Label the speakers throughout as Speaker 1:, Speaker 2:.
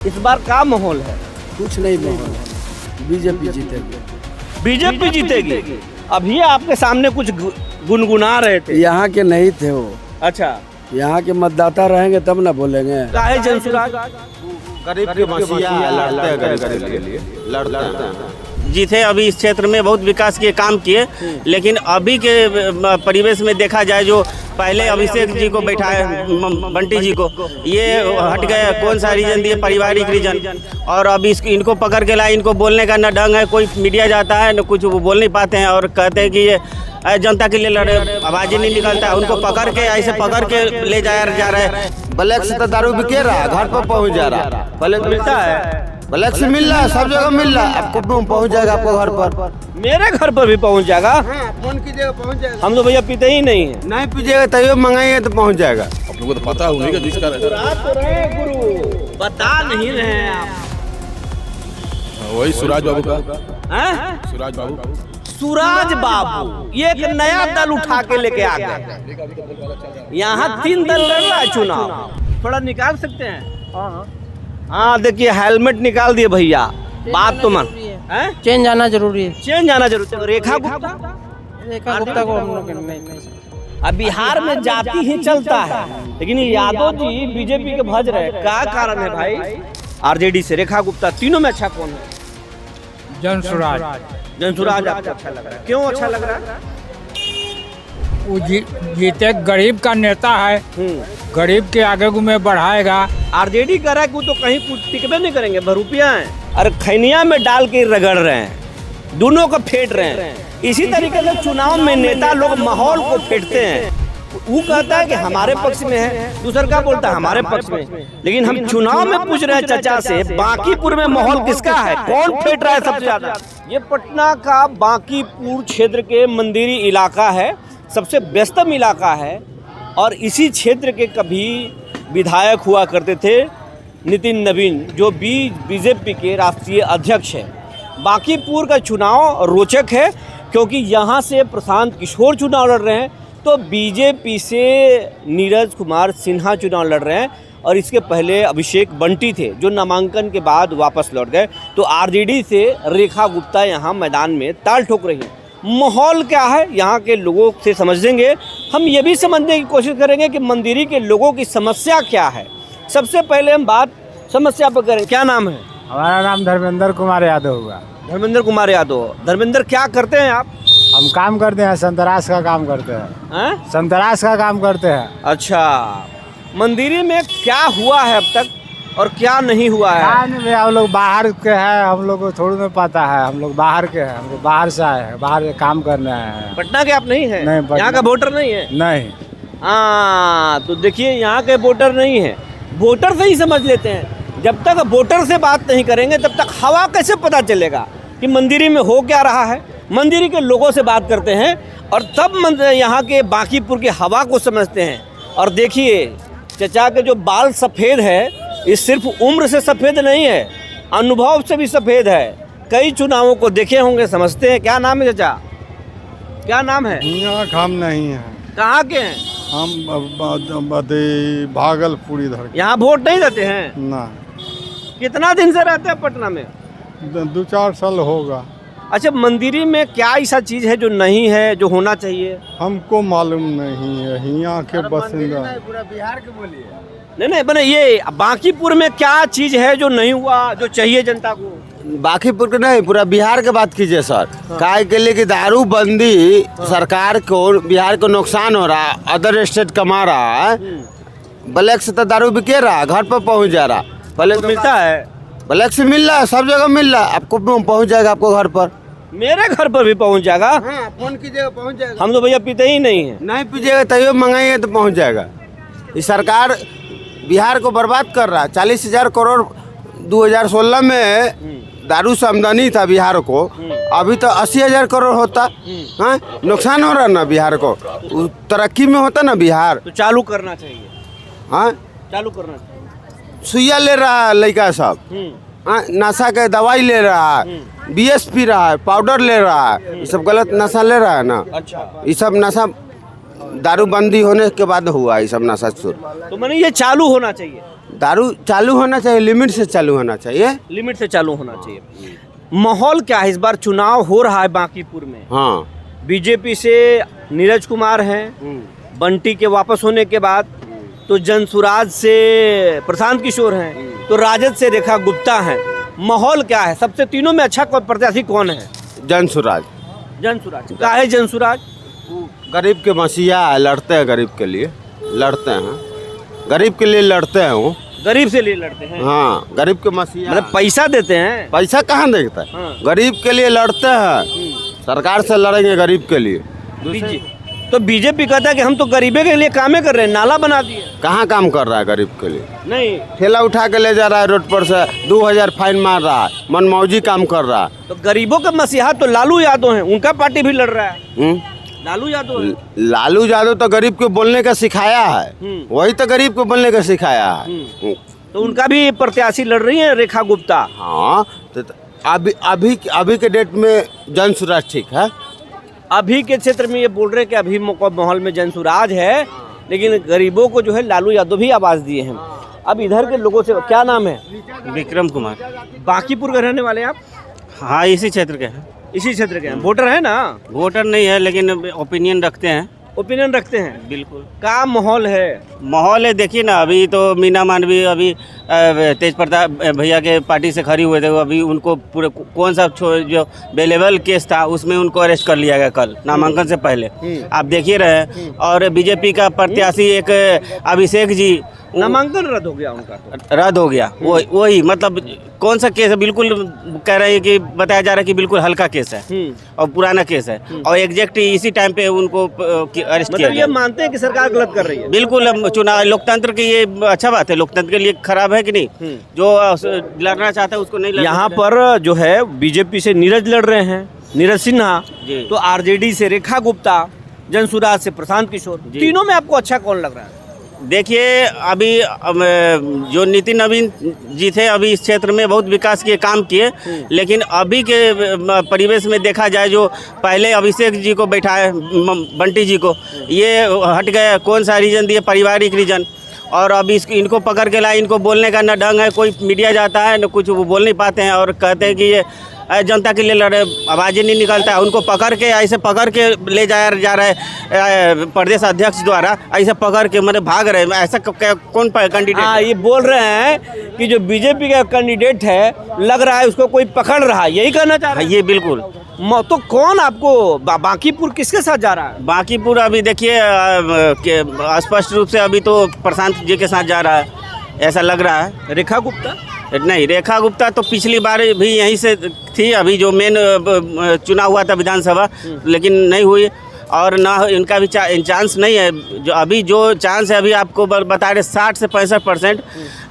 Speaker 1: इस बार क्या माहौल है?
Speaker 2: कुछ नहीं माहौल है, बीजेपी जीतेगी।
Speaker 1: बीजेपी जीतेगी। अभी आपके सामने कुछ गुनगुना रहे थे।
Speaker 2: यहाँ के नहीं थे वो।
Speaker 1: अच्छा,
Speaker 2: यहाँ के मतदाता रहेंगे तब ना बोलेंगे।
Speaker 1: काहे जनसुराज
Speaker 3: गरीब के मसीहा लड़ते हैं, गरीब के लिए लड़ते हैं।
Speaker 4: जीते अभी इस क्षेत्र में बहुत विकास के काम किए, लेकिन अभी के परिवेश में देखा जाए जो पहले अभिषेक जी को बैठाए बंटी जी को, ये हट गए। कौन सा रीजन दिए? पारिवारिक रीजन। और अभी इनको पकड़ के लाए, इनको बोलने का न ढंग है, कोई मीडिया जाता है न कुछ, वो बोल नहीं पाते हैं और कहते हैं कि ये जनता के लिए लड़े, आवाज़ ही नहीं निकलता है। उनको पकड़ के ऐसे पकड़ के ले जा रहे हैं।
Speaker 3: ब्लैक से तो दारू बिके रहा है, घर पर पहुँच जा रहा है।
Speaker 1: ब्लैक मिलता है,
Speaker 3: ब्लैक से मिल रहा है, सब जगह मिल रहा है। आपको पहुँच जाएगा आपको घर पर।
Speaker 1: मेरे घर पर भी पहुंच जाएगा।
Speaker 3: फोन कीजिएगा पहुँच जाएगा।
Speaker 1: हम तो भैया पीते ही नहीं है।
Speaker 3: नहीं पीजिएगा तैयो मंगाइए तो पहुँच जाएगा।
Speaker 5: आप लोगों को तो पता होगा जिसका
Speaker 1: गुरु बता नहीं रहे हैं आप।
Speaker 5: वही सुराज बाबू का।
Speaker 1: हैं?
Speaker 5: सुराज बाबू
Speaker 1: सूरज बाबू ये एक नया दल उठा के लेके आ गए। यहाँ 3 दल लड़ रहा है चुनाव। थोड़ा निकाल सकते हैं? हाँ देखिए, हेलमेट निकाल दिए भैया। बात तो मन
Speaker 6: चेंज आना जरूरी है।
Speaker 1: चेंज आना जरूरी है। रेखा गुप्ता
Speaker 6: को हम लोग नहीं।
Speaker 1: अब बिहार में जाति ही चलता है, लेकिन ये यादव जी बीजेपी के भज रहे। क्या कारण है भाई? आरजेडी से रेखा गुप्ता, तीनों में अच्छा कौन है?
Speaker 6: जनसुराज।
Speaker 1: जनसुराज आपको अच्छा लग रहा है? क्यों अच्छा लग रहा है?
Speaker 6: वो जीते, गरीब का नेता है, गरीब के आगे को में बढ़ाएगा।
Speaker 1: आरजेडी कह रहा है कि वो तो कहीं कुछ टिकबे नहीं करेंगे, भरूपिया हैं। अरे खैनिया में डाल के रगड़ रहे हैं, दोनों को फेंट रहे हैं। इसी तरीके से चुनाव में नेता लोग माहौल को फेंटते हैं। वो कहता है कि हमारे पक्ष में है, दूसरा क्या बोलता है हमारे पक्ष में। लेकिन हम चुनाव में पूछ रहे हैं चाचा से, बांकीपुर में माहौल किसका है? कौन फेंट रहा है सबसे ज्यादा? ये पटना का बांकीपुर क्षेत्र के मंदिरी इलाका है, सबसे व्यस्तम इलाका है। और इसी क्षेत्र के कभी विधायक हुआ करते थे नितिन नवीन, जो बीजेपी के राष्ट्रीय अध्यक्ष है। बांकीपुर का चुनाव रोचक है क्योंकि यहाँ से प्रशांत किशोर चुनाव लड़ रहे हैं, तो बीजेपी से नीरज कुमार सिन्हा चुनाव लड़ रहे हैं। और इसके पहले अभिषेक बंटी थे जो नामांकन के बाद वापस लौट गए। तो आरजेडी से रेखा गुप्ता यहाँ मैदान में ताल ठोक रही हैं। माहौल क्या है यहाँ के लोगों से समझेंगे। हम ये भी समझने की कोशिश करेंगे कि मंदिरी के लोगों की समस्या क्या है। सबसे पहले हम बात समस्या पर करें। क्या नाम है?
Speaker 6: हमारा नाम धर्मेंद्र कुमार यादव हुआ।
Speaker 1: धर्मेंद्र कुमार यादव। धर्मेंद्र, क्या करते हैं आप?
Speaker 6: हम काम करते हैं, संतरास का काम करते हैं। संतरास का काम करते हैं।
Speaker 1: अच्छा, मंदिरी में क्या हुआ है अब तक और क्या नहीं हुआ है?
Speaker 6: हम लोग बाहर के हैं, हम लोग को थोड़ी में पता है। हम लोग बाहर के हैं, हम लोग बाहर से आए हैं, बाहर के काम करने आए हैं।
Speaker 1: पटना के आप नहीं है?
Speaker 6: नहीं,
Speaker 1: यहाँ का वोटर नहीं है?
Speaker 6: नहीं।
Speaker 1: हाँ, तो देखिए, यहाँ के वोटर नहीं है। वोटर से ही समझ लेते हैं। जब तक वोटर से बात नहीं करेंगे तब तक हवा कैसे पता चलेगा कि मंदिरी में हो क्या रहा है? मंदिरी के लोगों से बात करते हैं और तब यहाँ के बांकीपुर की हवा को समझते हैं। और देखिए, चचा के जो बाल सफ़ेद है, ये सिर्फ उम्र से सफ़ेद नहीं है, अनुभव से भी सफ़ेद है। कई चुनावों को देखे होंगे, समझते हैं। क्या नाम है चचा? क्या नाम है?
Speaker 7: यहाँ काम नहीं है।
Speaker 1: कहाँ के हैं?
Speaker 7: हम भागलपुर इधर।
Speaker 1: यहाँ वोट नहीं देते हैं
Speaker 7: ना।
Speaker 1: कितना दिन से रहते हैं पटना में?
Speaker 7: 2-4 साल होगा।
Speaker 1: अच्छा, मंदिरी में क्या ऐसा चीज़ है जो नहीं है, जो होना चाहिए?
Speaker 7: हमको मालूम नहीं है, यहाँ के बसिंदा।
Speaker 3: पूरा बिहार के बोलिए।
Speaker 1: नहीं बने, ये बांकीपुर में क्या चीज़ है जो नहीं हुआ, जो चाहिए जनता को?
Speaker 3: बांकीपुर के नहीं, पूरा बिहार के बात कीजिए सर। काहे के लिए कि दारू बंदी सरकार को, बिहार को नुकसान हो रहा है, अदर स्टेट कमा रहा है। ब्लैक से तो दारू बिके रहा है, घर पर पहुँच जा रहा।
Speaker 1: ब्लैक मिलता है?
Speaker 3: ब्लैक से मिल रहा है, सब जगह मिल रहा है। आपको पहुँच जाएगा आपको घर पर।
Speaker 1: मेरे घर पर भी पहुँच जाएगा।
Speaker 3: फोन कीजिएगा पहुँच जाएगा।
Speaker 1: हम तो भैया पीते ही नहीं है।
Speaker 3: नहीं पीजिएगा तैयो मंगाइए तो पहुँच जाएगा। ये सरकार बिहार को बर्बाद कर रहा है। 40,000 करोड़ 2016 में दारू से आमदनी था बिहार को, अभी तो 80,000 करोड़ होता। हाँ, नुकसान हो रहा ना बिहार को। तरक्की में होता ना बिहार।
Speaker 1: तो चालू करना चाहिए।
Speaker 3: हाँ,
Speaker 1: चालू करना चाहिए।
Speaker 3: सुइया ले रहा है लड़का सब। हाँ, नशा के दवाई ले रहा है, BS पी रहा है, पाउडर ले रहा है। ये सब गलत नशा ले रहा है ना।
Speaker 1: अच्छा,
Speaker 3: ये सब नशा दारूबंदी होने के बाद हुआ, ये सब नशा शुरू।
Speaker 1: तो मैंने ये चालू होना चाहिए।
Speaker 3: दारू चालू होना चाहिए, लिमिट से चालू होना चाहिए।
Speaker 1: लिमिट से चालू होना चाहिए। माहौल क्या है? इस बार चुनाव हो रहा है बांकीपुर में,
Speaker 3: हाँ।
Speaker 1: बीजेपी से नीरज कुमार हैं, बंटी के वापस होने के बाद तो जनसुराज से प्रशांत किशोर हैं, तो राजद से रेखा गुप्ता हैं। माहौल क्या है? सबसे तीनों में अच्छा प्रत्याशी कौन है?
Speaker 3: जनसुराज।
Speaker 1: जनसुराज का है। जनसुराज
Speaker 3: गरीब के मसीहा है, लड़ते हैं गरीब के लिए, लड़ते हैं, गरीब के लिए लड़ते हैं वो।
Speaker 1: गरीब से लिए लड़ते हैं,
Speaker 3: हाँ, गरीब के मसीहा।
Speaker 1: मतलब पैसा देते हैं?
Speaker 3: पैसा कहाँ देता है?
Speaker 1: हाँ।
Speaker 3: गरीब के लिए लड़ते हैं, सरकार से लड़ेंगे गरीब के लिए।
Speaker 1: तो बीजेपी कहता है कि हम तो गरीबे के लिए कामें कर रहे हैं, नाला बना दिए।
Speaker 3: कहाँ काम कर रहा है गरीब के लिए?
Speaker 1: नहीं,
Speaker 3: ठेला उठा के ले जा रहा है रोड पर से, 2000 फाइन मार रहा है, मनमौजी काम कर रहा है।
Speaker 1: तो गरीबों का मसीहा तो लालू यादव हैं, उनका पार्टी भी लड़ रहा है। लालू यादव है।
Speaker 3: लालू यादव तो गरीब को बोलने का सिखाया है, वही तो गरीब को बोलने का सिखाया है।
Speaker 1: तो उनका भी प्रत्याशी लड़ रही है रेखा गुप्ता।
Speaker 3: हाँ, तो अभी के डेट में जनसुराज ठीक है।
Speaker 1: अभी के क्षेत्र में ये बोल रहे हैं कि अभी माहौल में जनसुराज है, लेकिन गरीबों को जो है लालू यादव भी आवाज दिए हैं। अब इधर के लोगों से, क्या नाम है?
Speaker 4: विक्रम कुमार।
Speaker 1: बांकीपुर के रहने वाले आप?
Speaker 4: हाँ, इसी क्षेत्र के हैं।
Speaker 1: इसी क्षेत्र के हैं। वोटर है ना?
Speaker 4: वोटर नहीं है, लेकिन ओपिनियन रखते हैं।
Speaker 1: ओपिनियन रखते हैं,
Speaker 4: बिल्कुल।
Speaker 1: क्या माहौल है?
Speaker 4: माहौल है, देखिए ना, अभी तो मीना मानवी अभी तेज प्रताप भैया के पार्टी से खड़ी हुए थे, अभी उनको पूरे कौन सा जो बेलेबल केस था उसमें उनको अरेस्ट कर लिया गया कल नामांकन से पहले, आप देखिए रहे। और बीजेपी का प्रत्याशी एक अभिषेक जी,
Speaker 1: नामांकन रद्द हो गया उनका,
Speaker 4: रद्द हो गया। वही मतलब कौन सा केस है? बिल्कुल कह रहे हैं कि बताया जा रहा है कि बिल्कुल हल्का केस है और पुराना केस है, और एग्जैक्ट इसी टाइम पे उनको अरेस्ट किया
Speaker 1: मतलब ये मानते हैं कि सरकार गलत कर रही है?
Speaker 4: बिल्कुल। चुनाव लोकतंत्र के ये अच्छा बात है, लोकतंत्र के लिए खराब है कि नहीं? जो लड़ना चाहता है उसको नहीं लड़ना।
Speaker 1: यहाँ पर जो है बीजेपी से नीरज लड़ रहे हैं, नीरज सिन्हा,
Speaker 4: जी।
Speaker 1: तो आरजेडी से रेखा गुप्ता, जनसुराज से प्रशांत किशोर। तीनों में आपको अच्छा कौन लग रहा है?
Speaker 4: देखिए, अभी जो नितिन नवीन जी थे, अभी इस क्षेत्र में बहुत विकास के काम किए, लेकिन अभी के परिवेश में देखा जाए, जो पहले अभिषेक जी को बैठाए, बंटी जी को, ये हट गए। कौन सा रीजन दिए? पारिवारिक रीजन। और अभी इनको पकड़ के लाए, इनको बोलने का न ढंग है, कोई मीडिया जाता है न कुछ, वो बोल नहीं पाते हैं और कहते हैं कि ये जनता के लिए लड़े, आवाज़ नहीं निकलता है। उनको पकड़ के ऐसे पकड़ के ले जाया जा रहा है प्रदेश अध्यक्ष द्वारा, ऐसे पकड़ के मतलब भाग रहे हैं। ऐसा कौन कैंडिडेट?
Speaker 1: हाँ, ये बोल रहे हैं कि जो बीजेपी का कैंडिडेट है, लग रहा है उसको कोई पकड़ रहा है, यही कहना चाह रहे हैं?
Speaker 4: ये बिल्कुल।
Speaker 1: तो कौन आपको बांकीपुर किसके साथ जा रहा है?
Speaker 4: बांकीपुर अभी देखिए स्पष्ट रूप से अभी तो प्रशांत जी के साथ जा रहा है, ऐसा लग रहा है।
Speaker 1: रेखा गुप्ता
Speaker 4: नहीं, रेखा गुप्ता तो पिछली बार भी यहीं से थी, अभी जो मेन चुनाव हुआ था विधानसभा, लेकिन नहीं हुई, और ना इनका भी चांस नहीं है। जो अभी जो चांस है, अभी आपको बता रहे 60 से 65%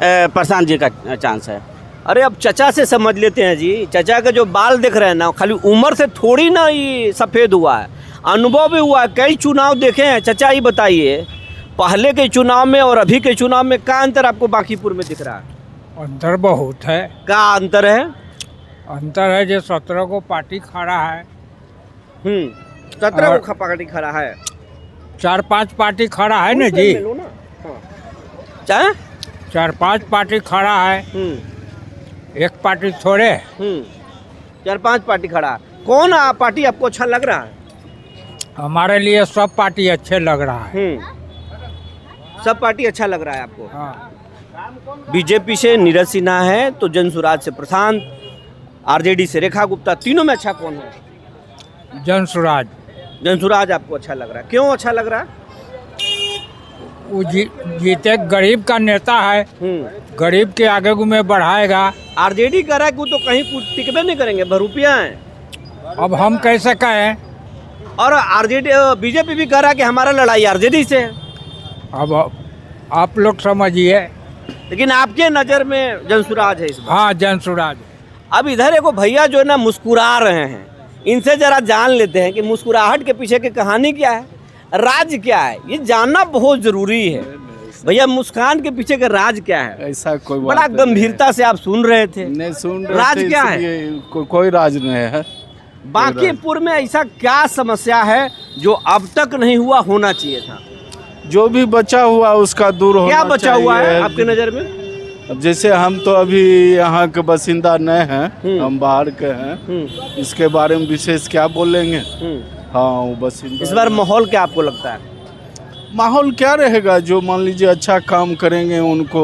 Speaker 4: प्रशांत जी का चांस है।
Speaker 1: अरे अब चचा से समझ लेते हैं जी। चचा के जो बाल दिख रहे हैं ना, खाली उम्र से थोड़ी ना ये सफ़ेद हुआ है, अनुभव भी हुआ है, कई चुनाव देखे हैं। चचा ही बताइए, पहले के चुनाव में और अभी के चुनाव में क्या अंतर आपको बांकीपुर में दिख रहा है?
Speaker 6: अंतर बहुत है।
Speaker 1: क्या अंतर है?
Speaker 6: अंतर है जो 17 को पार्टी खड़ा है,
Speaker 1: 17 को पार्टी खड़ा है,
Speaker 6: 4-5 पार्टी खड़ा है ना जी, 4-5 पार्टी खड़ा है, एक पार्टी थोड़े।
Speaker 1: 4-5 पार्टी खड़ा है। कौन पार्टी आपको अच्छा लग रहा है?
Speaker 6: हमारे लिए सब पार्टी अच्छे लग रहा है।
Speaker 1: सब पार्टी अच्छा लग रहा है आपको?
Speaker 6: हाँ।
Speaker 1: बीजेपी से नीरज सिन्हा है, तो जनसुराज से प्रशांत, आरजेडी से रेखा गुप्ता। तीनों में अच्छा कौन है?
Speaker 6: जनसुराज।
Speaker 1: जनसुराज आपको अच्छा लग रहा है? क्यों अच्छा लग रहा है?
Speaker 6: वो जीते, गरीब का नेता है, गरीब के आगे को में बढ़ाएगा।
Speaker 1: आरजेडी कह रहा है कि वो तो कहीं टिकबे नहीं करेंगे, भरूपिया हैं।
Speaker 6: अब हम कैसे कहें?
Speaker 1: और आरजेडी, बीजेपी भी कह रहा है कि हमारा लड़ाई आरजेडी से है।
Speaker 6: अब आप लोग समझिए।
Speaker 1: लेकिन आपके नज़र में जनसुराज है इस बार?
Speaker 6: हाँ, जनसुराज।
Speaker 1: अब इधर एक भैया जो है ना मुस्कुरा रहे हैं, इनसे जरा जान लेते हैं कि मुस्कुराहट के पीछे की कहानी क्या है, राज क्या है। ये जानना बहुत जरूरी है। भैया, मुस्कान के पीछे का राज क्या है?
Speaker 2: ऐसा कोई
Speaker 1: बड़ा गंभीरता से आप सुन रहे थे।
Speaker 2: नहीं सुन रहे
Speaker 1: राज
Speaker 2: थे,
Speaker 1: क्या है?
Speaker 2: कोई राज नहीं है।
Speaker 1: बांकीपुर में ऐसा क्या समस्या है जो अब तक नहीं हुआ, होना चाहिए था?
Speaker 2: जो भी बचा हुआ उसका दूर होना
Speaker 1: क्या बचा हुआ है
Speaker 2: चाहिए।
Speaker 1: आपके नज़र में?
Speaker 2: जैसे हम तो अभी यहाँ के बासिंदा नहीं हैं, हम बाहर के हैं। इसके बारे में विशेष क्या बोलेंगे? हाँ, वो बासिंदा।
Speaker 1: इस बार माहौल क्या आपको लगता है?
Speaker 2: माहौल क्या रहेगा? जो मान लीजिए अच्छा काम करेंगे उनको।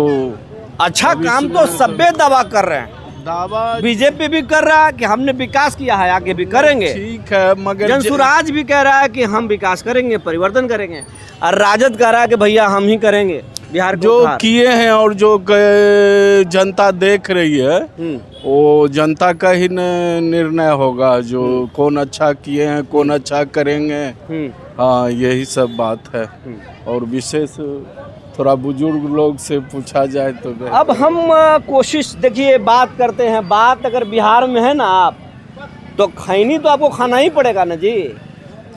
Speaker 1: अच्छा काम तो सभ्य दावा कर रहे हैं,
Speaker 2: दावा
Speaker 1: बीजेपी भी कर रहा है कि हमने विकास किया है, आगे भी करेंगे।
Speaker 2: ठीक है, मगर
Speaker 1: जनसुराज भी कह रहा है कि हम विकास करेंगे, परिवर्तन करेंगे, और राजद कह रहा है कि भैया हम ही करेंगे बिहार को
Speaker 2: जो
Speaker 1: उद्धार।
Speaker 2: किए हैं और जो जनता देख रही है वो जनता का ही निर्णय होगा, जो कौन अच्छा किए हैं, कौन अच्छा करेंगे। हाँ, यही सब बात है। और विशेष थोड़ा बुजुर्ग लोग से पूछा जाए तो
Speaker 1: अब हम कोशिश, देखिए बात करते हैं, बात अगर बिहार में है ना आप, तो खैनी तो आपको खाना ही पड़ेगा ना जी।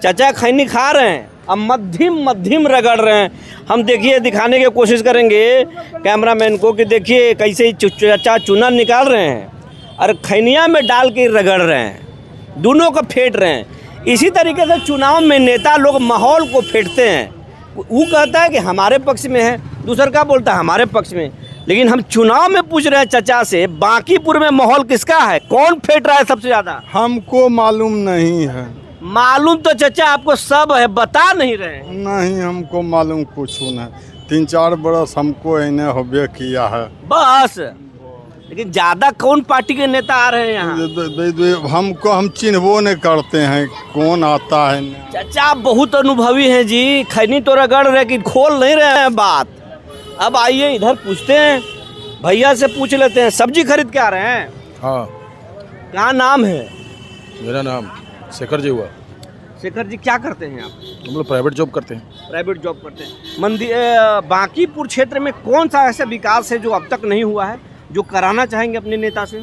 Speaker 1: चाचा खैनी खा रहे हैं, अब मध्यम रगड़ रहे हैं। हम देखिए दिखाने की कोशिश करेंगे कैमरामैन को कि देखिए कैसे चाचा चूना निकाल रहे हैं और खैनिया में डाल के रगड़ रहे हैं, दोनों को फेंट रहे हैं। इसी तरीके से चुनाव में नेता लोग माहौल को फेंटते हैं। वो कहता है कि हमारे पक्ष में है, दूसरा क्या बोलता है हमारे पक्ष में। लेकिन हम चुनाव में पूछ रहे हैं चाचा से, बांकीपुर में माहौल किसका है, कौन फेंट रहा है सबसे ज्यादा?
Speaker 7: हमको मालूम नहीं है।
Speaker 1: मालूम तो चाचा आपको सब है, बता नहीं रहे हैं।
Speaker 7: नहीं, हमको मालूम कुछ नहीं। 3-4 बरस हमको इन्हें होबे किया है
Speaker 1: बस। लेकिन ज्यादा कौन पार्टी के नेता आ रहे हैं यहाँ?
Speaker 7: हमको हम चिन्हबो नहीं करते हैं कौन आता है।
Speaker 1: चाचा बहुत अनुभवी हैं जी, खैनी तो रगड़ रहे कि खोल नहीं रहे हैं बात। अब आइए इधर पूछते हैं, भैया से पूछ लेते हैं। सब्जी खरीद के आ रहे हैं?
Speaker 5: हाँ,
Speaker 1: क्या नाम है?
Speaker 5: मेरा नाम शेखर जी हुआ।
Speaker 1: शेखर जी, क्या करते हैं आप?
Speaker 5: हम लोग प्राइवेट जॉब करते हैं।
Speaker 1: प्राइवेट जॉब करते हैं। बांकीपुर क्षेत्र में कौन सा ऐसा विकास है जो अब तक नहीं हुआ है, जो कराना चाहेंगे अपने नेता से?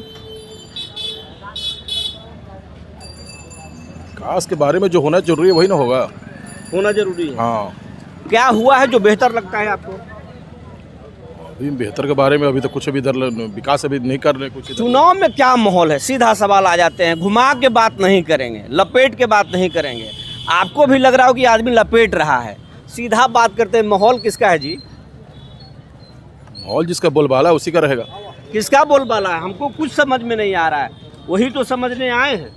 Speaker 5: विकास के बारे में जो होना जरूरी है वही ना होगा।
Speaker 1: होना जरूरी है।
Speaker 5: हाँ,
Speaker 1: क्या हुआ है जो बेहतर लगता है आपको?
Speaker 5: अभी बेहतर के बारे में अभी तो कुछ, अभी इधर विकास अभी नहीं कर रहे कुछ।
Speaker 1: चुनाव में क्या माहौल है, सीधा सवाल आ जाते हैं, घुमा के बात नहीं करेंगे, लपेट के बात नहीं करेंगे। आपको भी लग रहा हो कि आदमी लपेट रहा है, सीधा बात करते हैं। माहौल किसका है जी?
Speaker 5: माहौल जिसका बोलबाला उसी का रहेगा।
Speaker 1: किसका बोलबाला है? हमको कुछ समझ में नहीं आ रहा है, वही तो समझने आए हैं।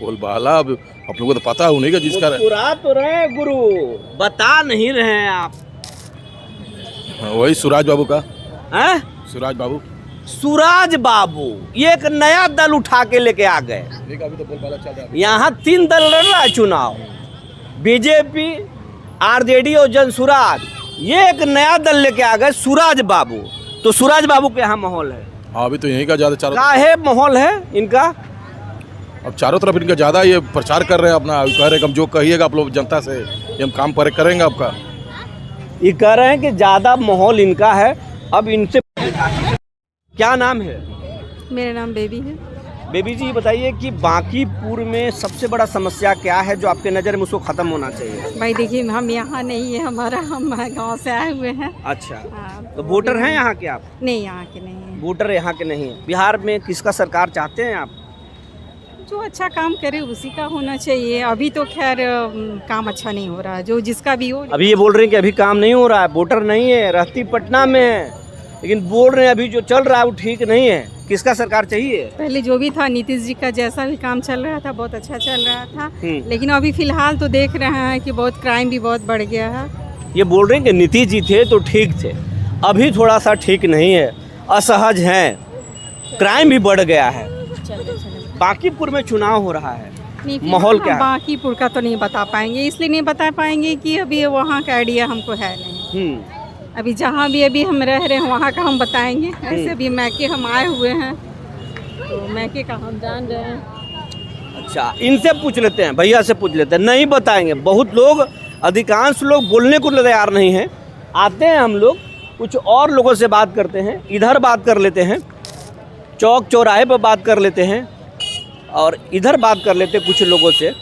Speaker 5: बोलबाला अब आप लोगों को तो पता है उन्हीं का जिसका
Speaker 1: मुस्कुरा तो रहे हैं गुरु, बता नहीं रहे हैं आप।
Speaker 5: वही सुराज बाबू का।
Speaker 1: हैं?
Speaker 5: सुराज बाबू।
Speaker 1: सुराज बाबू ये एक नया दल उठा के लेके आ गए।
Speaker 5: अभी तो बोलबाला चल रहा है।
Speaker 1: यहाँ 3 दल लड़ रहा है चुनाव, बीजेपी, आरजेडी और जनसुराज। ये एक नया दल लेके आ गए, सुराज बाबू। तो सुराज बाबू के यहाँ माहौल है?
Speaker 5: हाँ, अभी तो यहीं का ज्यादा चारों
Speaker 1: काहे माहौल है इनका?
Speaker 5: अब चारों तरफ इनका ज्यादा ये प्रचार कर रहे हैं अपना, कह रहे हैं कि हम जो कहिएगा आप लोग जनता से ये हम काम पर करेंगे आपका।
Speaker 1: ये कह रहे हैं कि ज्यादा माहौल इनका है। अब इनसे क्या नाम है?
Speaker 8: मेरा नाम बेबी है।
Speaker 1: बेबी जी, बताइए कि बांकीपुर में सबसे बड़ा समस्या क्या है जो आपके नज़र में उसको ख़त्म होना चाहिए?
Speaker 8: भाई देखिए, हम यहाँ नहीं है, हम गांव से आए हुए हैं।
Speaker 1: अच्छा,
Speaker 8: हाँ,
Speaker 1: तो वोटर हैं यहाँ के आप?
Speaker 8: नहीं, यहाँ के नहीं है।
Speaker 1: वोटर यहाँ के नहीं है। बिहार में किसका सरकार चाहते हैं आप?
Speaker 8: जो अच्छा काम करे उसी का होना चाहिए। अभी तो खैर काम अच्छा नहीं हो रहा है, जो जिसका भी हो।
Speaker 1: अभी ये बोल रहे हैं कि अभी काम नहीं हो रहा है, वोटर नहीं है, रहती पटना में है, लेकिन बोल रहे हैं अभी जो चल रहा है वो ठीक नहीं है। किसका सरकार चाहिए?
Speaker 8: पहले जो भी था, नीतीश जी का जैसा भी काम चल रहा था बहुत अच्छा चल रहा था। लेकिन अभी फिलहाल तो देख रहे हैं कि बहुत क्राइम भी बहुत बढ़ गया है।
Speaker 1: ये बोल रहे हैं कि नीतीश जी थे तो ठीक थे, अभी थोड़ा सा ठीक नहीं है, असहज हैं, क्राइम भी बढ़ गया है। बांकीपुर में चुनाव हो रहा है, माहौल क्या है?
Speaker 8: बांकीपुर का तो नहीं बता पाएंगे, इसलिए नहीं बता पाएंगे कि अभी वहाँ का आइडिया हमको है नहीं। अभी जहाँ भी अभी हम रह रहे हैं वहाँ का हम बताएंगे। ऐसे भी मैके हम आए हुए हैं तो मैके का हम जान रहे हैं।
Speaker 1: अच्छा, इनसे पूछ लेते हैं, भैया से पूछ लेते हैं। नहीं बताएंगे, बहुत लोग, अधिकांश लोग बोलने को तैयार नहीं हैं। आते हैं हम लोग कुछ और लोगों से बात करते हैं, इधर बात कर लेते हैं, चौक चौराहे पर बात कर लेते हैं, और इधर बात कर लेते हैं कुछ लोगों से,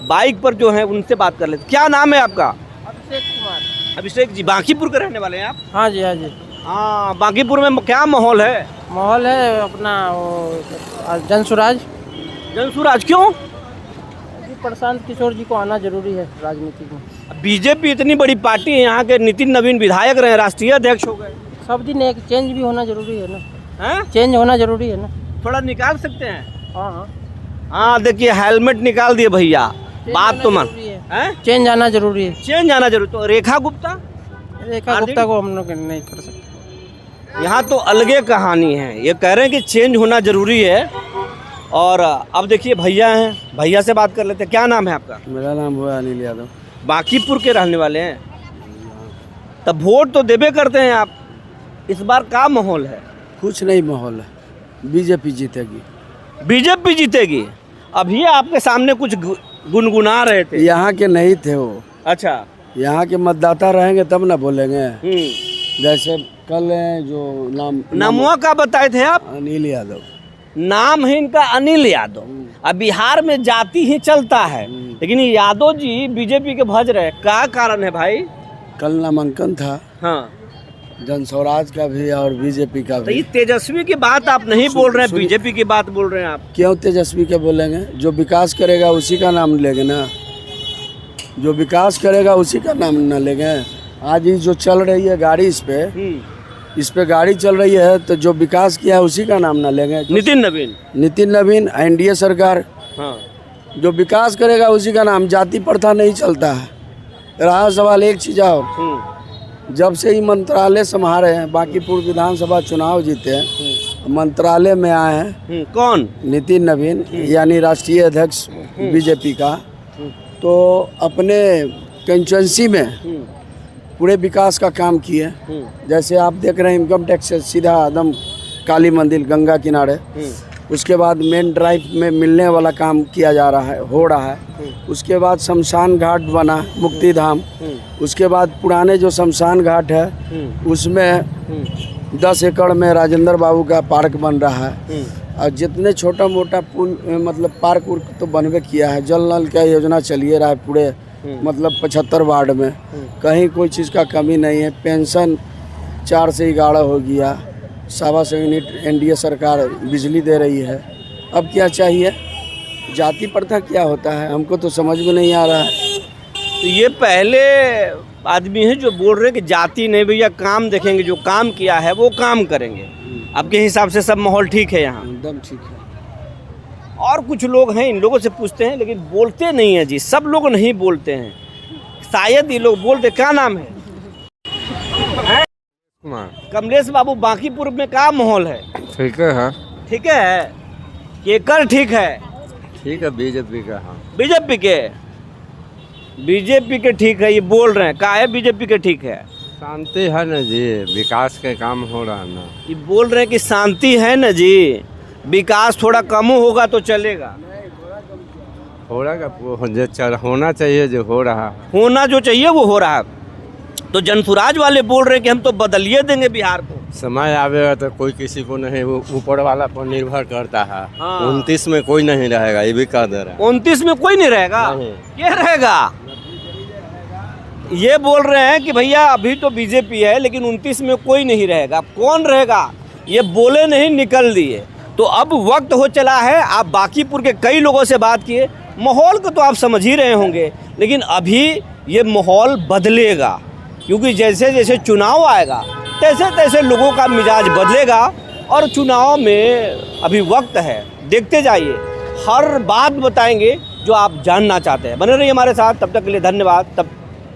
Speaker 1: बाइक पर जो है उनसे बात कर लेते। क्या नाम है आपका?
Speaker 9: अभिषेक कुमार।
Speaker 1: अभिषेक जी, बांकीपुर के रहने वाले हैं आप?
Speaker 9: हाँ जी, हाँ जी।
Speaker 1: हाँ, बांकीपुर में क्या माहौल है?
Speaker 9: माहौल है अपना वो जनसुराज।
Speaker 1: जनसुराज क्यों?
Speaker 9: प्रशांत किशोर जी को आना जरूरी है राजनीति में।
Speaker 1: बीजेपी इतनी बड़ी पार्टी है, यहाँ के नितिन नवीन विधायक रहे, राष्ट्रीय अध्यक्ष हो गए
Speaker 9: सब दिन एक चेंज भी होना जरूरी है ना,
Speaker 1: हैं?
Speaker 9: चेंज होना जरूरी है ना।
Speaker 1: थोड़ा निकाल सकते हैं?
Speaker 9: हाँ हाँ
Speaker 1: हाँ देखिए हेलमेट निकाल दिए भैया, बात तो मान, हैं?
Speaker 9: चेंज आना जरूरी है।
Speaker 1: चेंज आना जरूरी। तो रेखा गुप्ता
Speaker 9: गुप्ता को हम लोग नहीं कर सकते।
Speaker 1: यहाँ तो अलगे कहानी है, ये कह रहे हैं कि चेंज होना जरूरी है। और अब देखिए भैया हैं, भैया से बात कर लेते हैं। क्या नाम है आपका?
Speaker 6: मेरा नाम हुआ अनिल यादव।
Speaker 1: बांकीपुर के रहने वाले हैं, तब वोट तो देबे करते हैं आप। इस बार क्या माहौल है?
Speaker 6: कुछ नहीं माहौल है, बीजेपी जीतेगी।
Speaker 1: बीजेपी जीतेगी। अभी आपके सामने कुछ गुनगुना रहे थे।
Speaker 6: यहाँ के नहीं थे वो।
Speaker 1: अच्छा।
Speaker 6: यहाँ के मतदाता रहेंगे तब ना बोलेंगे। जैसे कल जो
Speaker 1: नामुआ का बताए थे आप?
Speaker 6: अनिल यादव।
Speaker 1: नाम है इनका अनिल यादव। अब बिहार में जाति ही चलता है, लेकिन यादव जी बीजेपी के भज रहे, क्या कारण है भाई?
Speaker 6: कल नामांकन था।
Speaker 1: हाँ,
Speaker 6: जन स्वराज का भी और बीजेपी का
Speaker 1: तो
Speaker 6: भी।
Speaker 1: ये तेजस्वी की बात आप नहीं बोल रहे हैं, बीजेपी की बात बोल रहे हैं आप।
Speaker 6: क्यों तेजस्वी के बोलेंगे? जो विकास करेगा उसी का नाम लेंगे ना, जो विकास करेगा उसी का नाम ना लेंगे। आज ये जो चल रही है गाड़ी, इस पे गाड़ी चल रही है, तो जो विकास किया है उसी का नाम ना लेंगे। नितिन नवीन एनडीए सरकार।
Speaker 1: हाँ।
Speaker 6: जो विकास करेगा उसी का नाम। जाति प्रथा नहीं चलता है। रहा सवाल एक चीज और, जब से ही मंत्रालय संभाले हैं, बांकीपुर विधानसभा चुनाव जीते हैं, मंत्रालय में आए हैं
Speaker 1: कौन?
Speaker 6: नितिन नवीन, यानी राष्ट्रीय अध्यक्ष बीजेपी का। तो अपने कंस्टिट्यूंसी में पूरे विकास का काम किए। जैसे आप देख रहे हैं इनकम टैक्स से सीधा एकदम काली मंदिर गंगा किनारे, उसके बाद मेन ड्राइव में मिलने वाला काम किया जा रहा है, हो रहा है। उसके बाद शमशान घाट बना, मुक्ति धाम। उसके बाद पुराने जो शमशान घाट है उसमें 10 एकड़ में राजेंद्र बाबू का पार्क बन रहा है। और जितने छोटा मोटा पुल मतलब पार्क उर्क तो बनवे किया है। जल नल का योजना चलिए रहा है पूरे मतलब 75 वार्ड में, कहीं कोई चीज़ का कमी नहीं है। पेंशन 4 से 11 हो गया। 1.25 यूनिट एनडीए सरकार बिजली दे रही है। अब क्या चाहिए? जाति प्रथा क्या होता है हमको तो समझ में नहीं आ रहा है।
Speaker 1: तो ये पहले आदमी है जो बोल रहे हैं कि जाति नहीं भैया, काम देखेंगे, जो काम किया है वो काम करेंगे। आपके हिसाब से सब माहौल ठीक है यहाँ?
Speaker 6: एकदम ठीक है।
Speaker 1: और कुछ लोग हैं, इन लोगों से पूछते हैं, लेकिन बोलते नहीं है जी। सब लोग नहीं बोलते हैं, शायद ये लोग बोलते। क्या नाम है? कमलेश बाबू, बांकीपुर में क्या माहौल है?
Speaker 6: ठीक है।
Speaker 1: ठीक है। केकर ठीक है?
Speaker 6: ठीक है, बीजेपी का। हाँ,
Speaker 1: बीजेपी के ठीक है, ये बोल रहे हैं। क्या है बीजेपी के ठीक है?
Speaker 6: शांति है ना जी, विकास के काम हो रहा है ना।
Speaker 1: ये बोल रहे हैं कि शांति है ना जी, विकास थोड़ा कम होगा तो चलेगा।
Speaker 6: हो रहा होना चाहिए, जो हो रहा
Speaker 1: होना जो चाहिए वो हो रहा है। तो जनसुराज वाले बोल रहे हैं कि हम तो बदलिए देंगे बिहार को।
Speaker 6: समय आवेगा तो कोई किसी को नहीं, वो ऊपर वाला पर निर्भर करता है।
Speaker 1: हाँ।
Speaker 6: 29 में कोई नहीं रहेगा, ये भी कह दे रहा है।
Speaker 1: 29 में कोई नहीं रहेगा? ये रहेगा। ये बोल रहे हैं कि भैया अभी तो बीजेपी है, लेकिन 29 में कोई नहीं रहेगा। कौन रहेगा? ये बोले नहीं, निकल दिए। तो अब वक्त हो चला है। आप बांकीपुर के कई लोगों से बात किए, माहौल को तो आप समझ ही रहे होंगे, लेकिन अभी ये माहौल बदलेगा, क्योंकि जैसे जैसे चुनाव आएगा तैसे तैसे लोगों का मिजाज बदलेगा। और चुनाव में अभी वक्त है, देखते जाइए, हर बात बताएंगे जो आप जानना चाहते हैं। बने रहिए हमारे साथ, तब तक के लिए धन्यवाद। तब